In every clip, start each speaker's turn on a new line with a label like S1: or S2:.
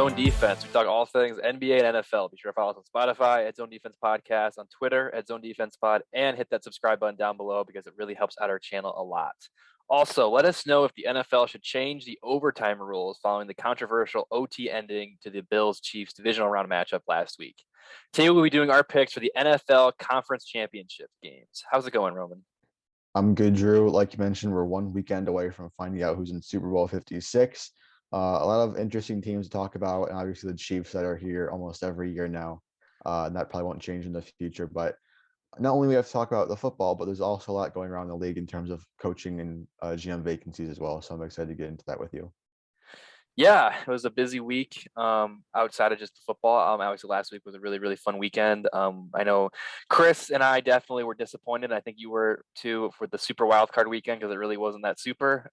S1: Zone Defense. We talk all things NBA and NFL. Be sure to follow us on Spotify at Zone Defense Podcast, on Twitter at Zone Defense Pod, and hit that subscribe button down below because it really helps out our channel a lot. Also, let us know if the NFL should change the overtime rules following the controversial OT ending to the Bills Chiefs divisional round matchup last week. Today we'll be doing our picks for the NFL Conference Championship games. How's it going, Roman?
S2: I'm good, Drew. Like you mentioned, we're one weekend away from finding out who's in Super Bowl 56. A lot of interesting teams to talk about, and obviously the Chiefs that are here almost every year now. And that probably won't change in the future. But not only we have to talk about the football, but there's also a lot going around the league in terms of coaching and GM vacancies as well. So I'm excited to get into that with you.
S1: Yeah, it was a busy week outside of just the football. Obviously, last week was a really, really fun weekend. I know Chris and I definitely were disappointed. I think you were too for the super wild card weekend because it really wasn't that super.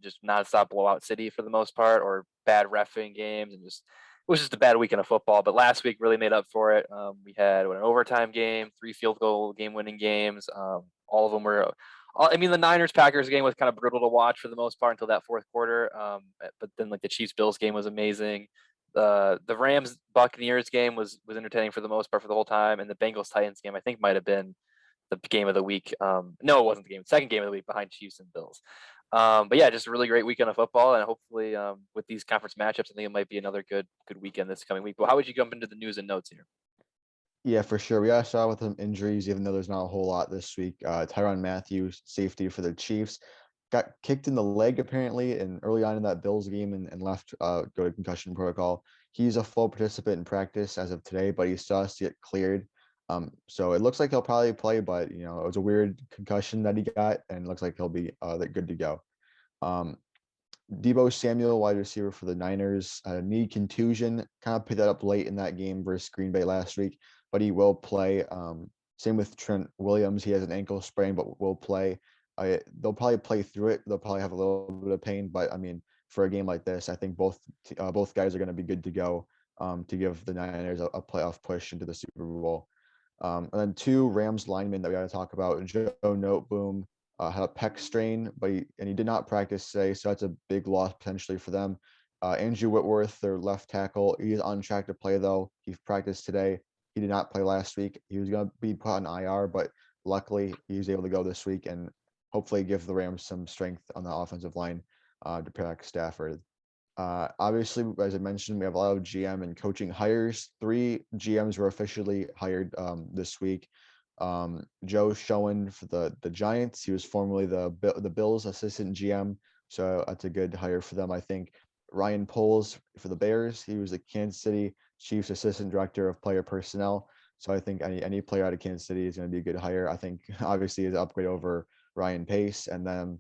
S1: Just nonstop blowout city for the most part, or bad reffing games, and just it was just a bad weekend of football. But last week really made up for it. We had an overtime game, 3 field goal game winning games. All of them were. The Niners-Packers game was kind of brutal to watch for the most part until that fourth quarter. But then, like, the Chiefs-Bills game was amazing. The Rams-Buccaneers game was entertaining for the most part for the whole time. And the Bengals-Titans game, I think, might have been the game of the week. No, it wasn't the game. Second game of the week behind Chiefs and Bills. But yeah, just a really great weekend of football. And hopefully with these conference matchups, I think it might be another good weekend this coming week. But how would you jump into the news and notes here?
S2: Yeah, for sure. We got to start with some injuries, even though there's not a whole lot this week. Tyrann Matthew, safety for the Chiefs, got kicked in the leg apparently, and early on in that Bills game, and left go to concussion protocol. He's a full participant in practice as of today, but he still has to get cleared. So it looks like he'll probably play, but it was a weird concussion that he got, and it looks like he'll be good to go. Um, Deebo Samuel, wide receiver for the Niners, had a knee contusion. Kind of picked that up late in that game versus Green Bay last week, but he will play. Same with Trent Williams. He has an ankle sprain, but will play. They'll probably play through it. They'll probably have a little bit of pain, but I mean, for a game like this, I think both guys are going to be good to go to give the Niners a playoff push into the Super Bowl. And then 2 Rams linemen that we got to talk about: Joe Noteboom had a pec strain, but he did not practice today, so that's a big loss potentially for them. Andrew Whitworth, their left tackle, he's on track to play though. He practiced today. He did not play last week. He was going to be put on IR, but luckily he was able to go this week and hopefully give the Rams some strength on the offensive line to protect Stafford. Obviously, as I mentioned, we have a lot of GM and coaching hires. 3 GMs were officially hired this week. Joe Schoen for the Giants. He was formerly the Bills assistant GM, so that's a good hire for them, I think. Ryan Poles for the Bears. He was the Kansas City Chiefs assistant director of player personnel. So I think any player out of Kansas City is going to be a good hire. I think obviously is an upgrade over Ryan Pace. And then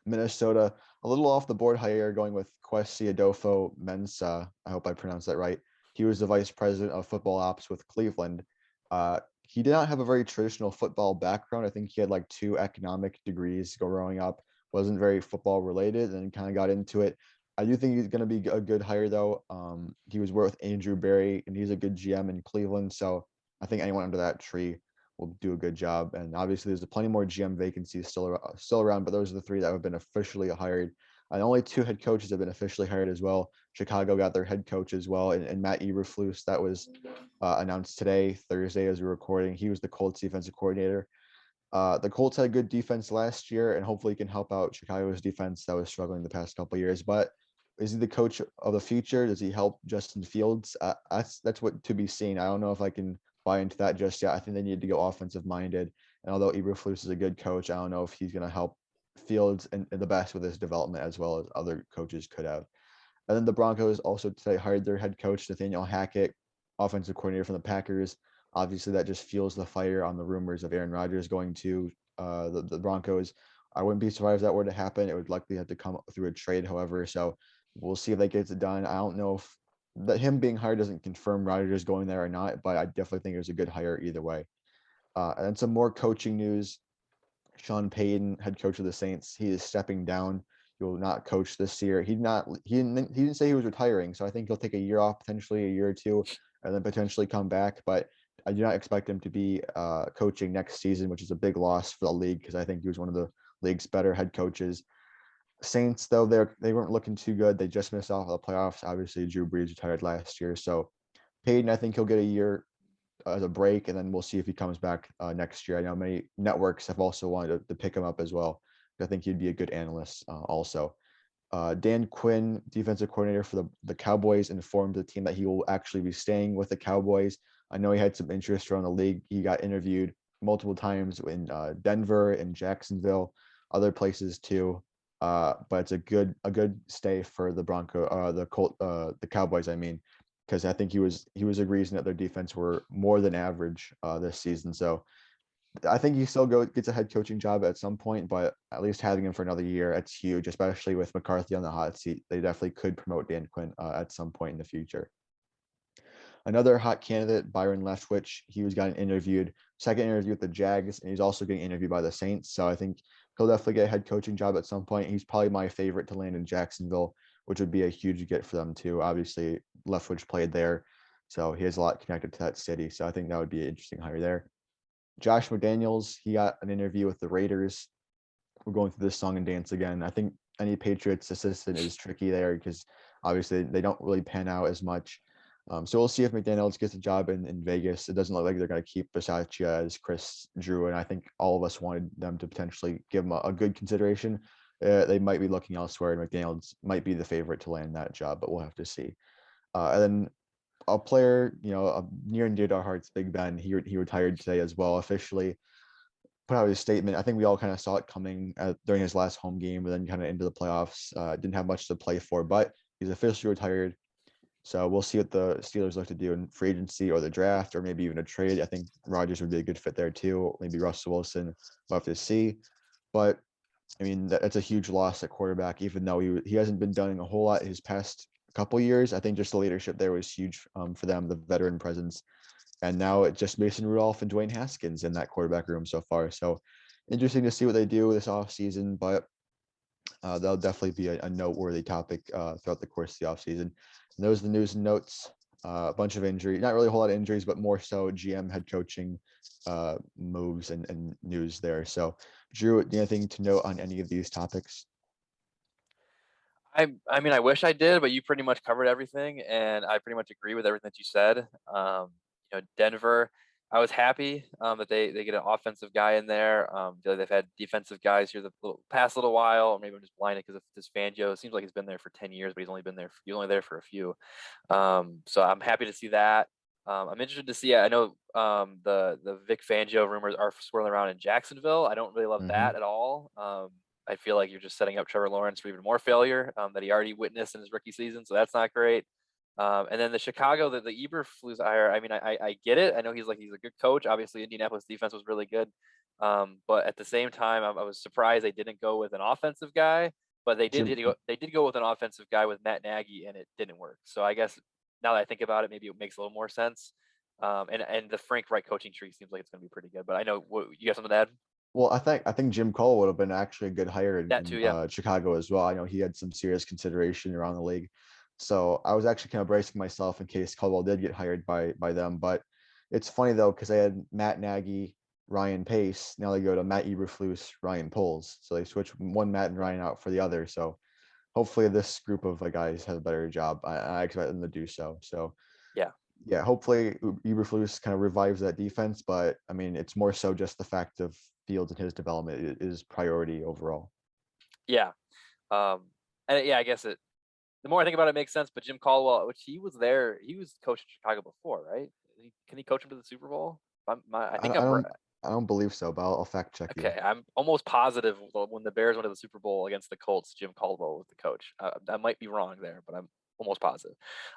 S2: Minnesota, a little off the board hire, going with Kwesi Adolfo-Mensah. I hope I pronounced that right. He was the vice president of football ops with Cleveland. He did not have a very traditional football background. I think he had like 2 economic degrees growing up. Wasn't very football related, and kind of got into it. I do think he's going to be a good hire though. He was with Andrew Berry, and he's a good GM in Cleveland. So I think anyone under that tree will do a good job. And obviously, there's plenty more GM vacancies still around, but those are the 3 that have been officially hired. And only 2 head coaches have been officially hired as well. Chicago got their head coach as well, and Matt Eberflus, that was announced today, Thursday, as we're recording. He was the Colts defensive coordinator. The Colts had a good defense last year, and hopefully can help out Chicago's defense that was struggling the past couple of years. But is he the coach of the future? Does he help Justin Fields? That's what to be seen. I don't know if I can buy into that just yet. I think they need to go offensive minded. And although Eberflus is a good coach, I don't know if he's going to help Fields and the best with his development as well as other coaches could have. And then the Broncos also today hired their head coach, Nathaniel Hackett, offensive coordinator from the Packers. Obviously, that just fuels the fire on the rumors of Aaron Rodgers going to the Broncos. I wouldn't be surprised if that were to happen. It would likely have to come through a trade, however. So we'll see if that gets it done. I don't know if that him being hired doesn't confirm Rodgers going there or not, but I definitely think it was a good hire either way. And then some more coaching news. Sean Payton, head coach of the Saints, he is stepping down. He will not coach this year. He didn't say he was retiring, so I think he'll take a year off, potentially a year or 2, and then potentially come back. But I do not expect him to be coaching next season, which is a big loss for the league because I think he was one of the league's better head coaches. Saints, though, they weren't looking too good. They just missed out on the playoffs. Obviously, Drew Brees retired last year, so Peyton, I think he'll get a year as a break, and then we'll see if he comes back next year. I know many networks have also wanted to pick him up as well. I think he'd be a good analyst also. Dan Quinn, defensive coordinator for the Cowboys, informed the team that he will actually be staying with the Cowboys. I know he had some interest around the league. He got interviewed multiple times in Denver and Jacksonville, other places too. But it's a good stay for the the Cowboys. I mean, because I think he was a reason that their defense were more than average this season. So I think he still gets a head coaching job at some point, but at least having him for another year, it's huge, especially with McCarthy on the hot seat. They definitely could promote Dan Quinn at some point in the future. Another hot candidate, Byron Leftwich, he was getting interviewed, second interview with the Jags, and he's also getting interviewed by the Saints. So I think he'll definitely get a head coaching job at some point. He's probably my favorite to land in Jacksonville, which would be a huge get for them too. Obviously, Leftwich played there, so he has a lot connected to that city. So I think that would be an interesting hire there. Josh McDaniels, he got an interview with the Raiders. We're going through this song and dance again. I think any Patriots assistant is tricky there because obviously they don't really pan out as much. So we'll see if McDaniels gets a job in Vegas. It doesn't look like they're going to keep Bisaccia as Chris Drew, and I think all of us wanted them to potentially give him a good consideration. They might be looking elsewhere, and McDaniels might be the favorite to land that job, but we'll have to see. And then a player, near and dear to our hearts, Big Ben. He retired today as well, officially put out his statement. I think we all kind of saw it coming during his last home game, and then kind of into the playoffs. Didn't have much to play for, but he's officially retired. So we'll see what the Steelers look to do in free agency or the draft, or maybe even a trade. I think Rodgers would be a good fit there too. Maybe Russell Wilson. We'll have to see. But I mean, that's a huge loss at quarterback, even though he hasn't been doing a whole lot his past couple years. I think just the leadership there was huge for them, the veteran presence. And now it's just Mason Rudolph and Dwayne Haskins in that quarterback room so far. So interesting to see what they do this offseason, but that'll definitely be a noteworthy topic throughout the course of the offseason. And those are the news and notes. A bunch of injuries, not really a whole lot of injuries, but more so GM head coaching moves and news there. So, Drew, anything to note on any of these topics?
S1: I mean, I wish I did, but you pretty much covered everything, and I pretty much agree with everything that you said. Denver, I was happy that they get an offensive guy in there. They've had defensive guys here the past little while, or maybe I'm just blinded because of this Fangio. It seems like he's been there for 10 years, but he's only there for a few. So I'm happy to see that. I'm interested to see. I know the Vic Fangio rumors are swirling around in Jacksonville. I don't really love
S2: Mm-hmm.
S1: that at all. I feel like you're just setting up Trevor Lawrence for even more failure that he already witnessed in his rookie season. So that's not great. And then the Chicago, the Eberflus hire. I mean, I get it. I know he's a good coach. Obviously, Indianapolis defense was really good. But at the same time, I was surprised they didn't go with an offensive guy. But
S2: Jim,
S1: they did go with an offensive guy with Matt Nagy, and it didn't work. So I guess now that I think about it, maybe it makes a little more sense. And the Frank Reich coaching tree seems like it's going to be pretty good. But I know you got something to add.
S2: well, I think Jim Cole would have been actually a good hire
S1: That too,
S2: in
S1: yeah.
S2: Chicago as well. I know he had some serious consideration around the league, so I was actually kind of bracing myself in case Caldwell did get hired by them. But it's funny though because they had Matt Nagy, Ryan Pace. Now they go to Matt Eberflus, Ryan Poles. So they switch one Matt and Ryan out for the other. So hopefully this group of guys has a better job. I expect them to do so. So
S1: Yeah.
S2: yeah, hopefully Eberflus kind of revives that defense. But I mean, it's more so just the fact of Fields and his development is priority overall.
S1: Yeah. Um, and yeah, I guess the more I think about it, it makes sense. But Jim Caldwell, which he was coaching Chicago before, right? Can he coach him to the Super Bowl? I
S2: I,
S1: think
S2: I
S1: I'm
S2: don't I don't believe so, but I'll fact check you.
S1: okay. I'm almost positive when the Bears went to the Super Bowl against the Colts, Jim Caldwell was the coach. I might be wrong there, but I'm almost positive.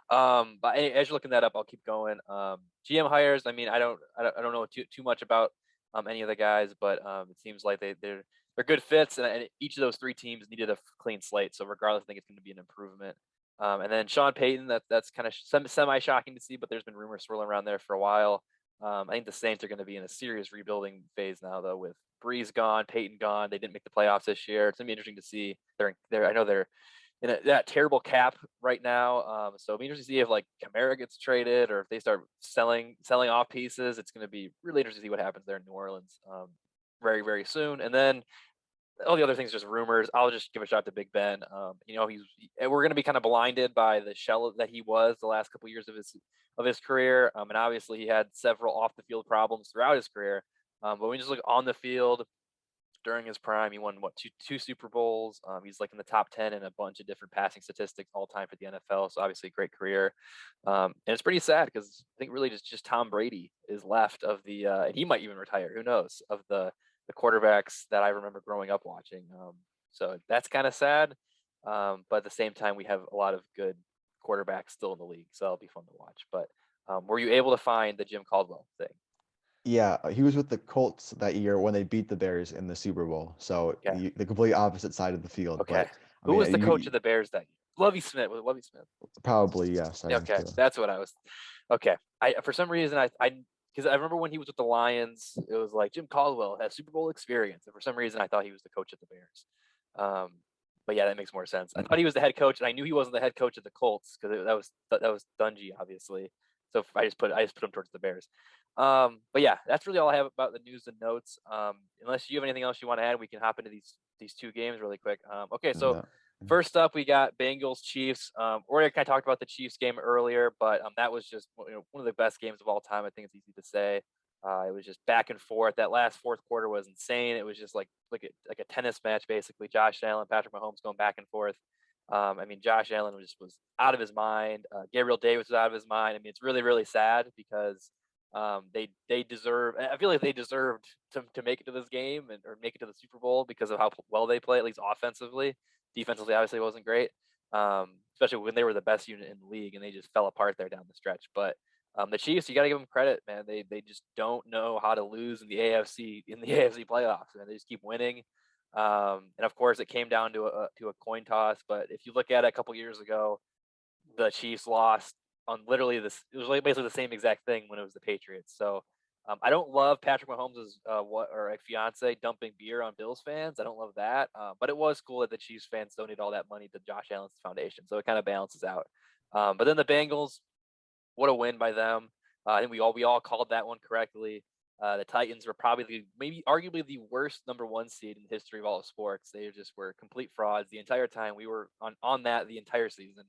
S1: But as you're looking that up, I'll keep going. GM hires. I mean, I don't know too much about any of the guys, but it seems like they're good fits, and each of those three teams needed a clean slate. So regardless, I think it's going to be an improvement. And then Sean Payton, that's kind of semi shocking to see, but there's been rumors swirling around there for a while. I think the Saints are going to be in a serious rebuilding phase now, though, with Breeze gone, Peyton gone. They didn't make the playoffs this year. It's gonna be interesting to see. I know they're in that terrible cap right now. So it'll be interesting to see if like Kamara gets traded or if they start selling off pieces. It's going to be really interesting to see what happens there in New Orleans very, very soon. And then all the other things just rumors. I'll just give a shout out to Big Ben. We're going to be kind of blinded by the shell that he was the last couple years of his career, and obviously he had several off the field problems throughout his career. But when you just look on the field during his prime, he won two Super Bowls. He's like in the top 10 in a bunch of different passing statistics all time for the NFL. So obviously a great career, and it's pretty sad because I think really just Tom Brady is left of the, and he might even retire. Who knows, of the quarterbacks that I remember growing up watching. So that's kind of sad. But at the same time, we have a lot of good quarterbacks still in the league, so it'll be fun to watch. But were you able to find the Jim Caldwell thing?
S2: Yeah, he was with the Colts that year when they beat the Bears in the Super Bowl. So
S1: Yeah.
S2: the complete opposite side of the field.
S1: Okay.
S2: But I
S1: Who
S2: mean,
S1: was the coach of the Bears that year? Lovey Smith. Was it Lovey Smith?
S2: probably yes, I
S1: Yeah,
S2: think
S1: okay,
S2: so.
S1: that's what I was. Okay, I for some reason because I remember when he was with the Lions, it was like Jim Caldwell has Super Bowl experience, and for some reason I thought he was the coach of the Bears. Um, but yeah, that makes more sense. I thought he was the head coach, and I knew he wasn't the head coach of the Colts because that was Dungy, obviously. So I just put him towards the Bears. But yeah, that's really all I have about the news and notes. Unless you have anything else you want to add, we can hop into these two games really quick. Okay, so
S2: No.
S1: first up, we got Bengals Chiefs. Already kind of talked about the Chiefs game earlier, but that was just one of the best games of all time. I think it's easy to say. It was just back and forth. That last fourth quarter was insane. It was just like a tennis match basically. Josh Allen, Patrick Mahomes going back and forth. I mean, Josh Allen was out of his mind. Gabriel Davis was out of his mind. I mean, it's really really sad because they deserve. I feel like they deserved to make it to this game or make it to the Super Bowl because of how well they play, at least offensively. Defensively, obviously, wasn't great, especially when they were the best unit in the league, and they just fell apart there down the stretch. But the Chiefs, you got to give them credit, man. They just don't know how to lose in the AFC playoffs, and they just keep winning. And of course, it came down to a coin toss. But if you look at it a couple years ago, the Chiefs lost on literally this. It was like basically the same exact thing when it was the Patriots. So I don't love Patrick Mahomes' fiance dumping beer on Bills fans. I don't love that, but it was cool that the Chiefs fans donated all that money to Josh Allen's foundation, so it kind of balances out. But then the Bengals, what a win by them! I think we all called that one correctly. The Titans were probably maybe arguably the worst number one seed in the history of all of sports. They just were complete frauds the entire time. We were on that the entire season.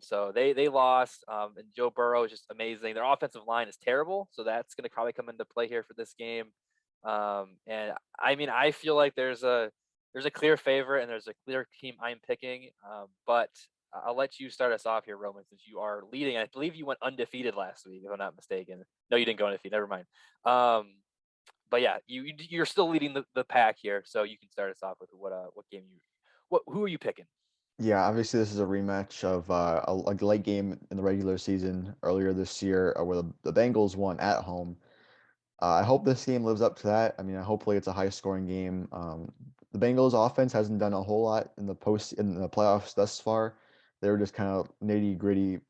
S1: So they lost, and Joe Burrow is just amazing. Their offensive line is terrible, so that's going to probably come into play here for this game. And I mean, I feel like there's a clear favorite and there's a clear team I'm picking. But I'll let you start us off here, Roman, since you are leading. I believe you went undefeated last week, if I'm not mistaken. No, you didn't go undefeated. Never mind. But yeah, you're still leading the pack here, so you can start us off with what game who are you picking?
S2: Yeah, obviously this is a rematch of a late game in the regular season earlier this year where the Bengals won at home. I hope this game lives up to that. I mean, hopefully it's a high scoring game. The Bengals offense hasn't done a whole lot in the playoffs thus far. They were just kind of nitty gritty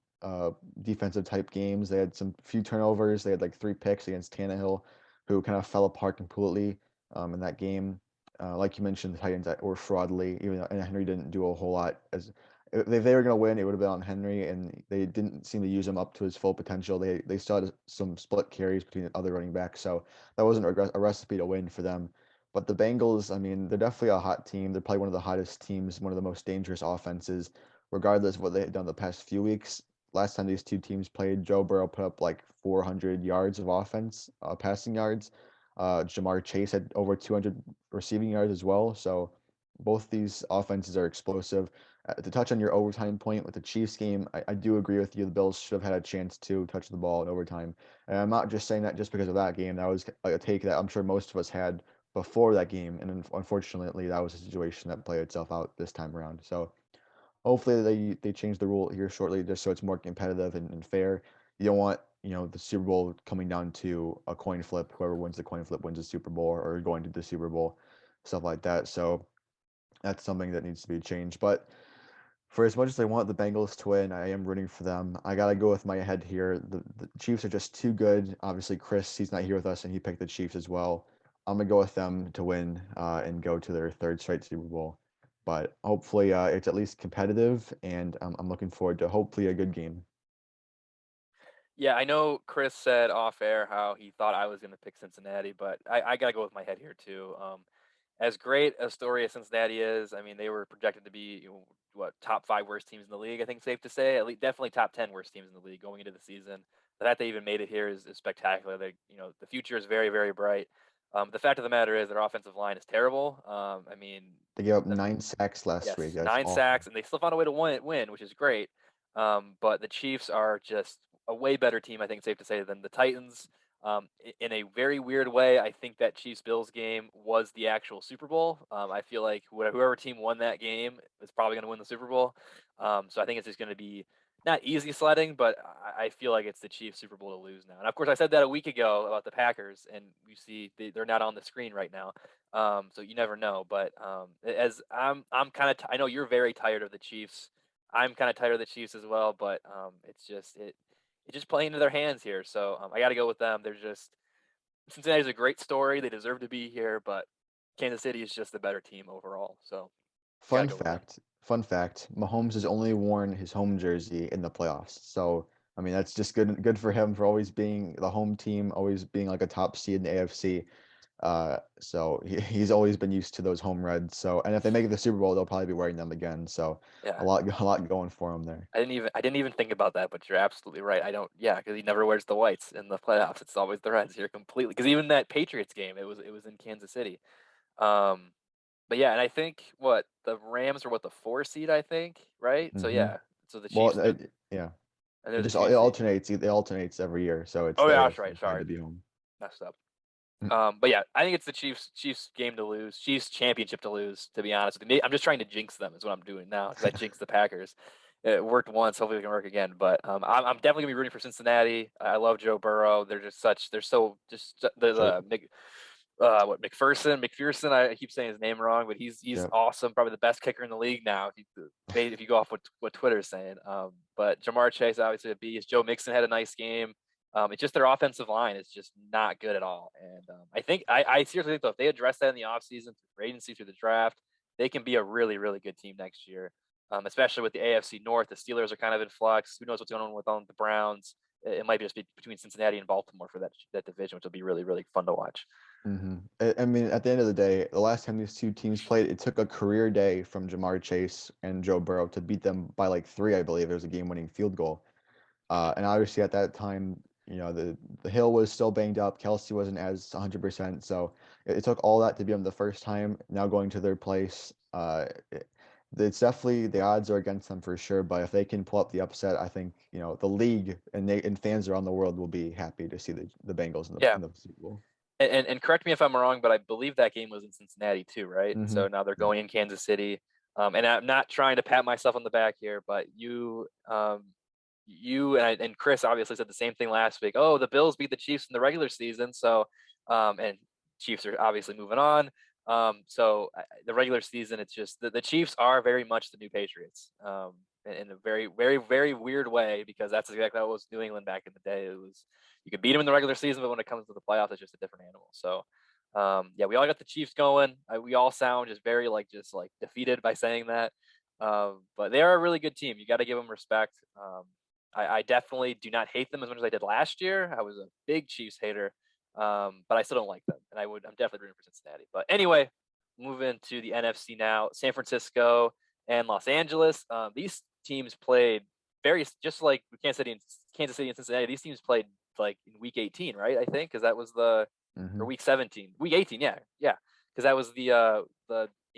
S2: defensive type games. They had some few turnovers. They had like 3 picks against Tannehill, who kind of fell apart completely in that game. Like you mentioned, the Titans that were fraudly, even though and Henry didn't do a whole lot. If they were going to win, it would have been on Henry, and they didn't seem to use him up to his full potential. They still had some split carries between the other running backs, so that wasn't a recipe to win for them. But the Bengals, I mean, they're definitely a hot team. They're probably one of the hottest teams, one of the most dangerous offenses, regardless of what they've done the past few weeks. Last time these two teams played, Joe Burrow put up like 400 yards of offense, passing yards. Jamar Chase had over 200 receiving yards as well. So both these offenses are explosive. To touch on your overtime point with the Chiefs game, I do agree with you. The Bills should have had a chance to touch the ball in overtime. And I'm not just saying that just because of that game. That was a take that I'm sure most of us had before that game. And unfortunately, that was a situation that played itself out this time around. So hopefully they change the rule here shortly just so it's more competitive and fair. You don't want, the Super Bowl coming down to a coin flip. Whoever wins the coin flip wins the Super Bowl or going to the Super Bowl, stuff like that. So that's something that needs to be changed. But for as much as I want the Bengals to win, I am rooting for them. I gotta go with my head here. The Chiefs are just too good. Obviously, Chris, he's not here with us, and he picked the Chiefs as well. I'm gonna go with them to win and go to their third straight Super Bowl. But hopefully, it's at least competitive, and I'm looking forward to hopefully a good game.
S1: Yeah, I know Chris said off air how he thought I was going to pick Cincinnati, but I got to go with my head here too. as great a story as Cincinnati is, I mean, they were projected to be, what, top 5 worst teams in the league, I think safe to say. At least definitely top 10 worst teams in the league going into the season. The fact they even made it here is spectacular. The future is very, very bright. The fact of the matter is their offensive line is terrible. I mean,
S2: They gave up
S1: the
S2: 9 sacks last week.
S1: yes,
S2: That's
S1: 9
S2: awful.
S1: sacks, and they still found a way to win, which is great. But the Chiefs are just a way better team, I think it's safe to say, than the Titans. In a very weird way, I think that Chiefs-Bills game was the actual Super Bowl. I feel like whoever team won that game is probably going to win the Super Bowl. So I think it's just going to be not easy sledding, but I feel like it's the Chiefs Super Bowl to lose now. And of course, I said that a week ago about the Packers, and you see they're not on the screen right now. So you never know. But as I'm kind of I know you're very tired of the Chiefs. I'm kind of tired of the Chiefs as well. But it's just playing into their hands here. So I got to go with them. They're just Cincinnati's a great story. They deserve to be here, but Kansas City is just the better team overall. So got to
S2: Fun
S1: go with them.
S2: fact, fun fact, Mahomes has only worn his home jersey in the playoffs. So, I mean, that's just good for him for always being the home team, always being like a top seed in the AFC. So he's always been used to those home reds. So, and if they make it the Super Bowl, they'll probably be wearing them again. So,
S1: Yeah.
S2: a lot going for him there.
S1: I didn't even think about that, but you're absolutely right. I don't, yeah, because he never wears the whites in the playoffs. It's always the Reds here completely. Because even that Patriots game, it was in Kansas City. Um, but yeah, and I think what the Rams are, what, the 4 seed, I think, right? So
S2: Hmm.
S1: yeah, so the
S2: Well,
S1: Chiefs,
S2: yeah,
S1: and they're the
S2: it
S1: 2 seed.
S2: alternates. It alternates every year. So it's
S1: Oh
S2: the
S1: yeah, that's right.
S2: AFC side
S1: Sorry,
S2: to be home.
S1: messed up.
S2: Mm.
S1: But yeah, I think it's the Chiefs game to lose, Chiefs championship to lose. To be honest with you, I'm just trying to jinx them. Is what I'm doing now because I jinxed the Packers. It worked once. Hopefully, it can work again. But I'm definitely gonna be rooting for Cincinnati. I love Joe Burrow. They're so just
S2: Joe,
S1: McPherson. I keep saying his name wrong, but he's
S2: yep.
S1: awesome. Probably the best kicker in the league now. If you go off what Twitter is saying. But Jamar Chase obviously a beast. Joe Mixon had a nice game. It's just their offensive line is just not good at all. And I think I seriously think though if they address that in the offseason through free agency through the draft, they can be a really really good team next year. Especially with the AFC North, the Steelers are kind of in flux. Who knows what's going on with the Browns? It might just be between Cincinnati and Baltimore for that division, which will be really really fun to watch.
S2: I mean, at the end of the day, the last time these two teams played, it took a career day from Jamar Chase and Joe Burrow to beat them by like 3, I believe. There was a game-winning field goal. And obviously at that time, the Hill was still banged up. Kelsey wasn't as 100%. So it took all that to beat them the first time. Now going to their place, it's definitely the odds are against them for sure. But if they can pull up the upset, I think the league and fans around the world will be happy to see the Bengals
S1: Yeah,
S2: in the Super Bowl.
S1: and correct me if I'm wrong, but I believe that game was in Cincinnati too, right?
S2: Hmm.
S1: So now they're going in Kansas City. And I'm not trying to pat myself on the back here, but you and Chris obviously said the same thing last week. Oh, the Bills beat the Chiefs in the regular season, so and Chiefs are obviously moving on. The regular season, it's just the Chiefs are very much the new Patriots, in a very, very, very weird way because that's exactly how it was New England back in the day. It was you could beat them in the regular season, but when it comes to the playoffs, it's just a different animal. So, yeah, we all got the Chiefs going. We all sound just very just like defeated by saying that, but they are a really good team. You got to give them respect. I definitely do not hate them as much as I did last year. I was a big Chiefs hater, but I still don't like them, and I'm definitely rooting for Cincinnati. But anyway, moving to the NFC now, San Francisco and Los Angeles. These teams played very just like Kansas City and Cincinnati. These teams played like in week 18, right? I think because that was or
S2: Hmm.
S1: week 17, week 18. Yeah, yeah, because that was the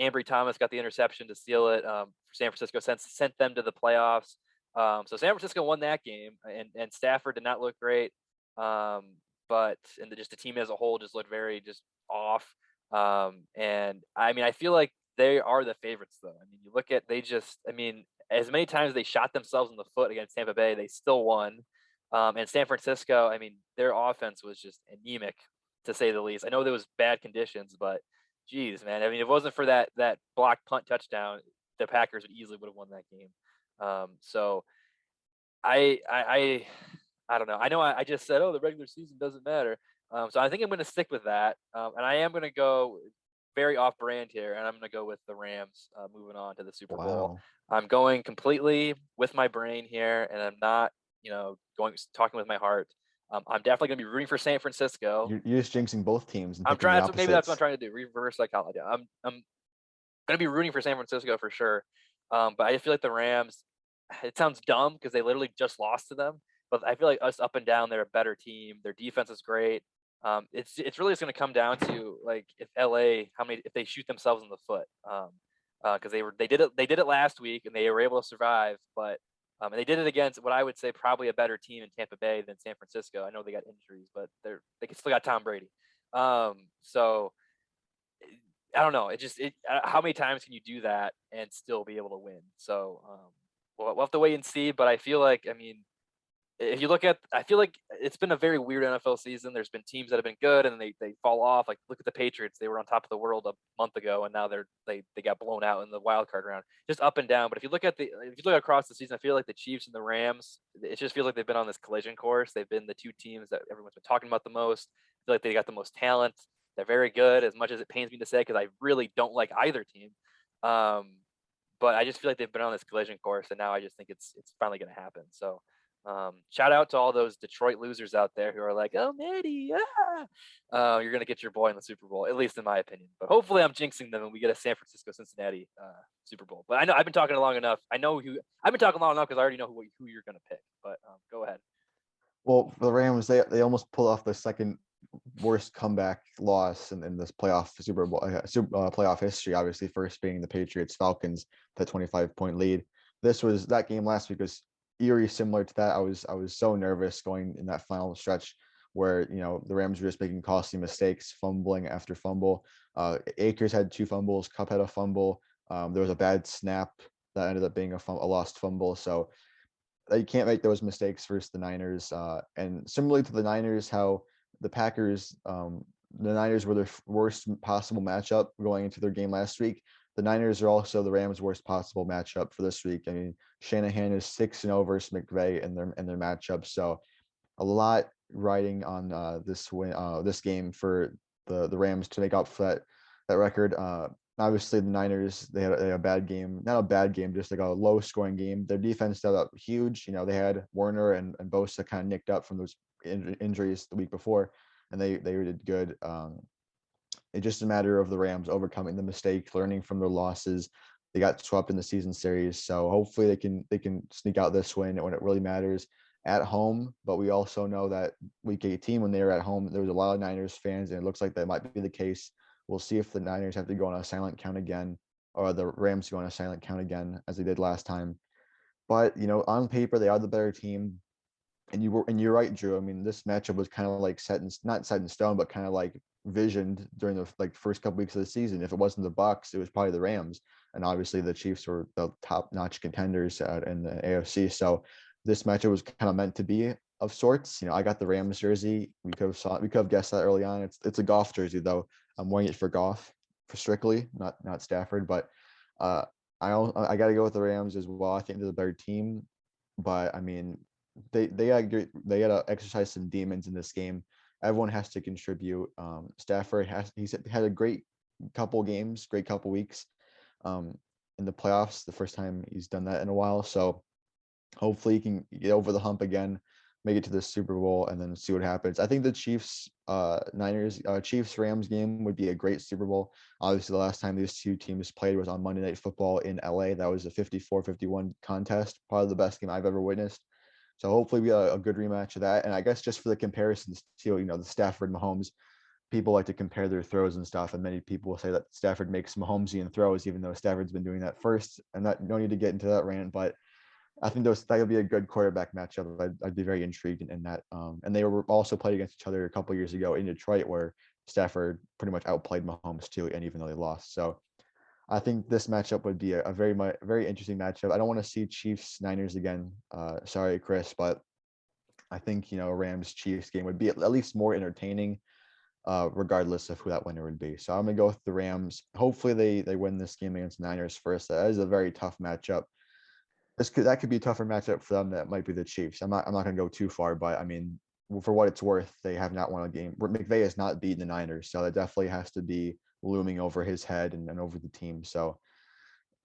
S1: Ambry Thomas got the interception to seal it for San Francisco, sent them to the playoffs. So San Francisco won that game, and Stafford did not look great. But just the team as a whole just looked very just off. And I mean, I feel like they are the favorites, though. I mean, you look at I mean, as many times they shot themselves in the foot against Tampa Bay, they still won. And San Francisco, I mean, their offense was just anemic to say the least. I know there was bad conditions, but geez, man, I mean, if it wasn't for that block punt touchdown, the Packers would have won that game. So I I I I don't know. I know I just said, oh, the regular season doesn't matter. So I think I'm going to stick with that, and I am going to go very off-brand here, and I'm going to go with the Rams moving on to the Super Bowl.
S2: Wow.
S1: I'm going completely with my brain here, and I'm not, going talking with my heart. I'm definitely going to be rooting for San Francisco.
S2: You're just jinxing both teams and
S1: I'm
S2: picking the
S1: trying. Maybe that's what I'm
S2: opposites.
S1: trying to do. Reverse psychology. I'm going to be rooting for San Francisco for sure. But I feel like the Rams. It sounds dumb because they literally just lost to them, but I feel like us up and down, they're a better team. Their defense is great. It's really just going to come down to like if LA how many if they shoot themselves in the foot. Because they did it last week and they were able to survive, but and they did it against what I would say probably a better team in Tampa Bay than San Francisco. I know they got injuries, but they still got Tom Brady. So I don't know. How many times can you do that and still be able to win? So we'll have to wait and see. But I feel like, I mean, if you look at, I feel like it's been a very weird NFL season. There's been teams that have been good and they fall off. Like look at the Patriots; they were on top of the world a month ago, and now they got blown out in the wild card round. Just up and down. But if you look across the season, I feel like the Chiefs and the Rams. It just feels like they've been on this collision course. They've been the two teams that everyone's been talking about the most. I feel like they got the most talent. They're very good, as much as it pains me to say, because I really don't like either team. Um, but I just feel like they've been on this collision course, and now I just think it's finally going to happen. So, shout out to all those Detroit losers out there who are like, "Oh, Mitty, you're going to get your boy in the Super Bowl," at least in my opinion. But hopefully, I'm jinxing them, and we get a San Francisco Cincinnati Super Bowl. But I know I've been talking long enough. I've been talking long enough because I already know who you're going to pick. But go ahead.
S2: Well, the Rams, they almost pulled off the second worst comeback loss in this playoff Super Bowl playoff history. Obviously, first being the Patriots Falcons, that 25-point lead. That game last week was eerie, similar to that. I was so nervous going in that final stretch where the Rams were just making costly mistakes, fumbling after fumble. Akers had two fumbles, Cup had a fumble. There was a bad snap that ended up being a lost fumble. So you can't make those mistakes versus the Niners. And similarly to the Niners, how the Niners were their worst possible matchup going into their game last week. The Niners are also the Rams' worst possible matchup for this week. I mean, Shanahan is 6-0 versus McVay in their matchup. So a lot riding on this game for the Rams to make up for that record. Obviously, the Niners they had a bad game, not a bad game, just like a low scoring game. Their defense stood up huge. They had Warner and Bosa kind of nicked up from those injuries the week before, and they did good. It's just a matter of the Rams overcoming the mistake, learning from their losses. They got swept in the season series, so hopefully they can sneak out this win when it really matters at home. But we also know that week 18, when they were at home, there was a lot of Niners fans, and it looks like that might be the case. We'll see if the Niners have to go on a silent count again, or the Rams go on a silent count again, as they did last time. But on paper, they are the better team. And you're right, Drew. I mean, this matchup was kind of like not set in stone, but kind of like visioned during the first couple weeks of the season. If it wasn't the Bucks, it was probably the Rams, and obviously the Chiefs were the top-notch contenders in the AFC. So this matchup was kind of meant to be of sorts. I got the Rams jersey. We could have guessed that early on. It's a Goff jersey though. I'm wearing it for Goff, for Strictly, not Stafford. But I got to go with the Rams as well. I think they're the better team, but I mean they had to exercise some demons in this game. Everyone has to contribute. Stafford he's had a great couple games, great couple weeks in the playoffs. The first time he's done that in a while. So hopefully he can get over the hump again, make it to the Super Bowl, and then see what happens. I think the Chiefs Rams game would be a great Super Bowl. Obviously, the last time these two teams played was on Monday Night Football in LA. That was a 54-51 contest, probably the best game I've ever witnessed. So hopefully we get a good rematch of that. And I guess just for the comparisons to, the Stafford Mahomes, people like to compare their throws and stuff. And many people will say that Stafford makes Mahomesian throws, even though Stafford's been doing that first. And no need to get into that rant, but I think that would be a good quarterback matchup. I'd be very intrigued in that. And they were also played against each other a couple years ago in Detroit, where Stafford pretty much outplayed Mahomes too, and even though they lost. So I think this matchup would be a very interesting matchup. I don't want to see Chiefs Niners again. Sorry, Chris, but I think Rams Chiefs game would be at least more entertaining, regardless of who that winner would be. So I'm gonna go with the Rams. Hopefully they win this game against the Niners first. That is a very tough matchup. That could be a tougher matchup for them. That might be the Chiefs. I'm not gonna go too far, but I mean, for what it's worth, they have not won a game. McVay has not beaten the Niners, so that definitely has to be looming over his head and over the team. So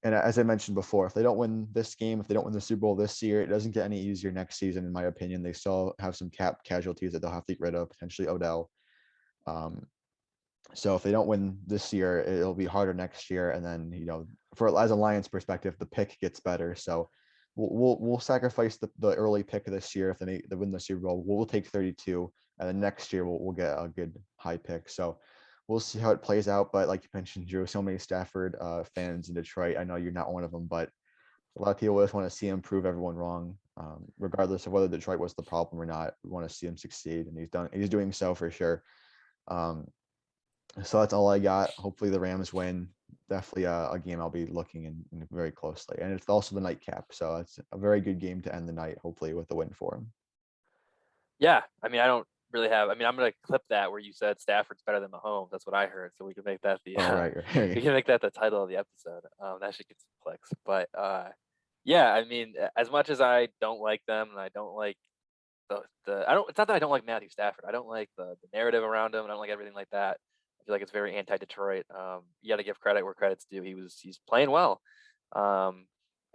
S2: And as I mentioned before, if they don't win this game, if they don't win the Super Bowl this year, it doesn't get any easier next season, in my opinion. They still have some cap casualties that they'll have to get rid of, potentially Odell. Um, so if they don't win this year, it'll be harder next year. And then, for as a Lions perspective, the pick gets better. So we'll sacrifice the early pick this year if they win the Super Bowl. We'll take 32, and then next year we'll get a good high pick. So we'll see how it plays out. But like you mentioned, Drew, so many Stafford fans in Detroit. I know you're not one of them, but a lot of people just want to see him prove everyone wrong, regardless of whether Detroit was the problem or not. We want to see him succeed, and he's doing so for sure. So that's all I got. Hopefully the Rams win. Definitely a game I'll be looking in very closely. And it's also the nightcap. So it's a very good game to end the night, hopefully with a win for him.
S1: Yeah, I mean, I don't really have. I mean, I'm gonna clip that where you said Stafford's better than Mahomes. That's what I heard. So we can make that the
S2: Oh, right.
S1: we can make that the title of the episode. That should get some clicks. But yeah, I mean, as much as I don't like them, and I don't like the I don't. It's not that I don't like Matthew Stafford. I don't like the narrative around him. I don't like everything like that. I feel like it's very anti-Detroit. You got to give credit where credit's due. He's playing well, and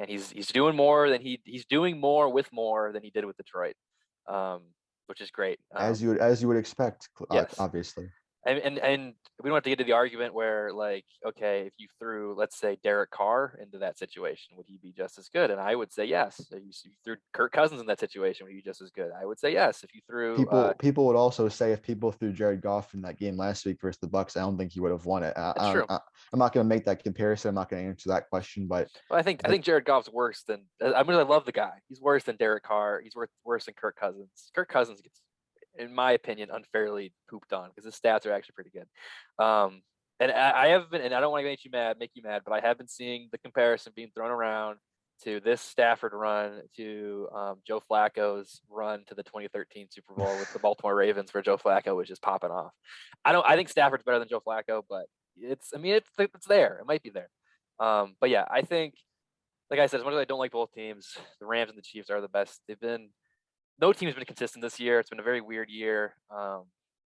S1: he's doing more than he's doing more with more than he did with Detroit, um, which is great.
S2: As you would expect,
S1: Yes,
S2: obviously.
S1: and we don't have to get to the argument where, like, okay, if you threw, let's say, Derek Carr into that situation, would he be just as good? And I would say yes. If you threw Kirk Cousins in that situation, would he be just as good? I would say yes. If you threw
S2: People would also say if people threw Jared Goff in that game last week versus the Bucks, I don't think he would have won it.
S1: that's true.
S2: I'm not going to make that comparison. I'm not going to answer that question, but
S1: Well, I think Jared Goff's worse than. I mean, I love the guy. He's worse than Derek Carr. He's worse than Kirk Cousins. Kirk Cousins gets, in my opinion, unfairly pooped on because his stats are actually pretty good. And I have been, and I don't want to make you mad, but I have been seeing the comparison being thrown around to this Stafford run to Joe Flacco's run to the 2013 Super Bowl with the Baltimore Ravens, where Joe Flacco was just popping off. I think Stafford's better than Joe Flacco, but it's there. It might be there. But yeah, I think, like I said, as much as I don't like both teams, the Rams and the Chiefs are the best. No team's been consistent this year. It's been a very weird year.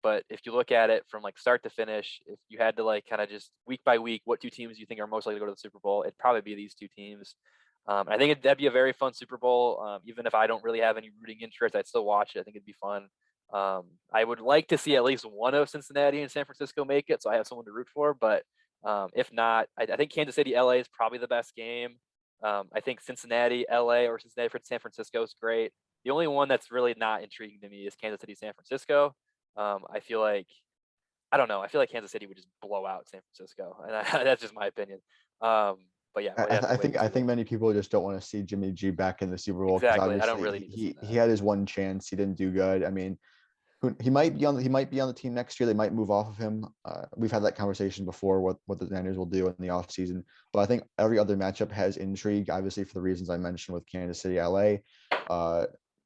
S1: But if you look at it from like start to finish, if you had to like kind of just week by week, what two teams you think are most likely to go to the Super Bowl, it'd probably be these two teams. I think that'd be a very fun Super Bowl. Even if I don't really have any rooting interest, I'd still watch it. I think it'd be fun. I would like to see at least one of Cincinnati and San Francisco make it, so I have someone to root for. But if not, I think Kansas City, LA is probably the best game. I think Cincinnati, LA, or Cincinnati for San Francisco is great. The only one that's really not intriguing to me is Kansas City, San Francisco. I feel like, I don't know. I feel like Kansas City would just blow out San Francisco, and that's just my opinion. But yeah,
S2: I think many people just don't want to see Jimmy G back in the Super Bowl because
S1: exactly. I don't
S2: obviously
S1: really need to see that.
S2: he had his one chance. He didn't do good. I mean, he might be on the team next year. They might move off of him. We've had that conversation before. What the Niners will do in the offseason. But I think every other matchup has intrigue. Obviously, for the reasons I mentioned with Kansas City, LA,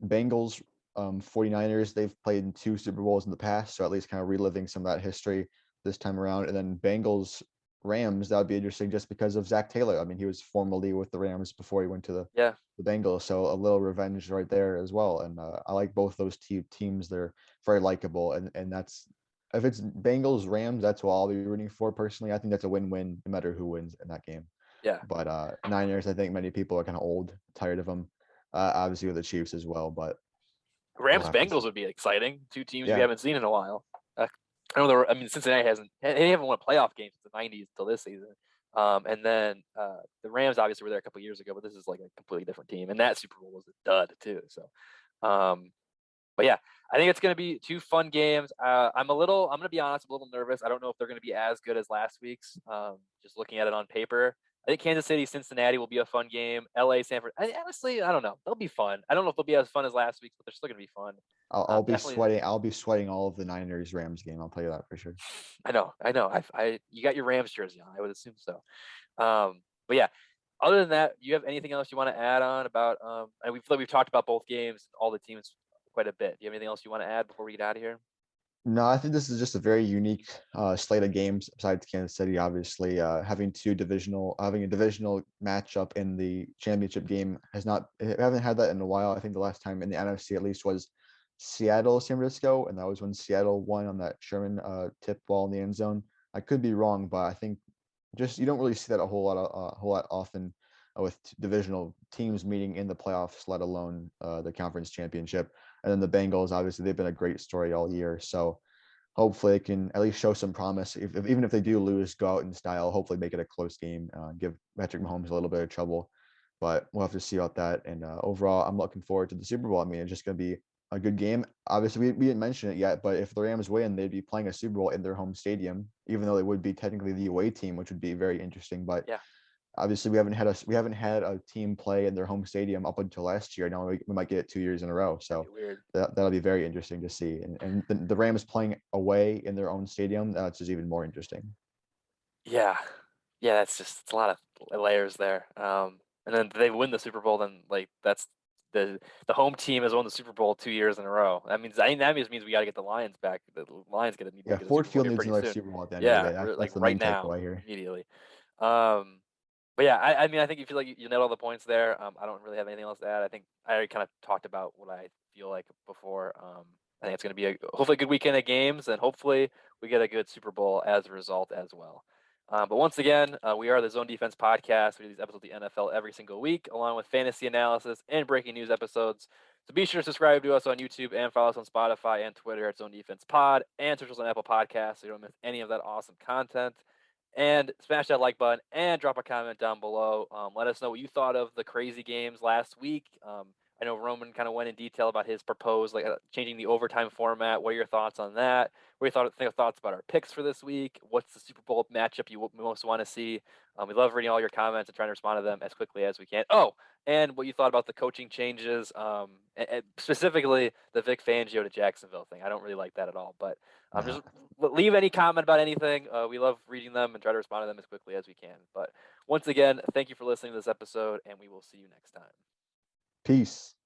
S2: Bengals, 49ers. They've played in 2 Super Bowls in the past, so at least kind of reliving some of that history this time around. And then Bengals, Rams. That would be interesting just because of Zach Taylor. I mean, he was formerly with the Rams before he went to the Bengals, so a little revenge right there as well. And I like both those teams. They're very likable, and that's, if it's Bengals Rams, that's what I'll be rooting for personally. I think that's a win-win no matter who wins in that game.
S1: Yeah.
S2: But Niners, I think many people are kind of tired of them. Obviously with the Chiefs as well, but
S1: Rams Bengals would be exciting. 2 teams we haven't seen in a while. I know Cincinnati they haven't won a playoff game since the 90s until this season. And then the Rams obviously were there a couple years ago, but this is like a completely different team. And that Super Bowl was a dud too. So, but yeah, I think it's going to be 2 fun games. I'm going to be honest, I'm a little nervous. I don't know if they're going to be as good as last week's. Just looking at it on paper, I think Kansas City, Cincinnati will be a fun game. LA, Sanford. Honestly, I don't know. They'll be fun. I don't know if they'll be as fun as last week's, but they're still going to be fun.
S2: I'll be sweating. I'll be sweating all of the Niners Rams game. I'll tell you that for sure.
S1: I know. You got your Rams jersey on. I would assume so. But yeah, other than that, do you have anything else you want to add on about? And we feel like we've talked about both games, all the teams quite a bit. Do you have anything else you want to add before we get out of here?
S2: No, I think this is just a very unique slate of games. Besides Kansas City, obviously, having a divisional matchup in the championship game we haven't had that in a while. I think the last time in the NFC at least was Seattle, San Francisco, and that was when Seattle won on that Sherman tip ball in the end zone. I could be wrong, but I think Just you don't really see that a whole lot often with divisional teams meeting in the playoffs, let alone the conference championship. And then the Bengals, obviously, they've been a great story all year. So hopefully, it can at least show some promise. Even if they do lose, go out in style. Hopefully, make it a close game. Give Patrick Mahomes a little bit of trouble, but we'll have to see about that. And overall, I'm looking forward to the Super Bowl. I mean, it's just going to be a good game. Obviously, we didn't mention it yet, but if the Rams win, they'd be playing a Super Bowl in their home stadium, even though they would be technically the away team, which would be very interesting. But
S1: Yeah.
S2: obviously, we haven't had a team play in their home stadium up until last year. Now we might get it 2 years in a row.
S1: That'd be
S2: So
S1: weird.
S2: that'll be very interesting to see. And the Rams playing away in their own stadium, that's just even more interesting.
S1: Yeah. Yeah, it's a lot of layers there. And then they win the Super Bowl, then like that's the home team has won the Super Bowl 2 years in a row. That just means we got to get the Lions back. The Lions gonna need to
S2: Yeah,
S1: get a
S2: Ford
S1: Super Bowl
S2: Field
S1: here
S2: needs
S1: pretty
S2: another
S1: soon.
S2: Super Bowl at the end of the
S1: Yeah,
S2: day.
S1: like
S2: That's the
S1: right
S2: main
S1: now,
S2: takeaway here.
S1: immediately. Um, but yeah, I mean, I think you feel like you nailed all the points there. I don't really have anything else to add. I think I already kind of talked about what I feel like before. I think it's going to be hopefully a good weekend of games, and hopefully we get a good Super Bowl as a result as well. But once again, we are the Zone Defense Podcast. We do these episodes of the NFL every single week, along with fantasy analysis and breaking news episodes. So be sure to subscribe to us on YouTube and follow us on Spotify and Twitter at Zone Defense Pod, and search us on Apple Podcasts so you don't miss any of that awesome content. And smash that like button and drop a comment down below. Let us know what you thought of the crazy games last week. I know Roman kind of went in detail about his proposed, like changing the overtime format. What are your thoughts on that? What are your thoughts about our picks for this week? What's the Super Bowl matchup you most want to see? We love reading all your comments and trying to respond to them as quickly as we can. Oh, and what you thought about the coaching changes, and specifically the Vic Fangio to Jacksonville thing. I don't really like that at all, but
S2: Nah,
S1: just leave any comment about anything. We love reading them and try to respond to them as quickly as we can. But once again, thank you for listening to this episode, and we will see you next time.
S2: peace.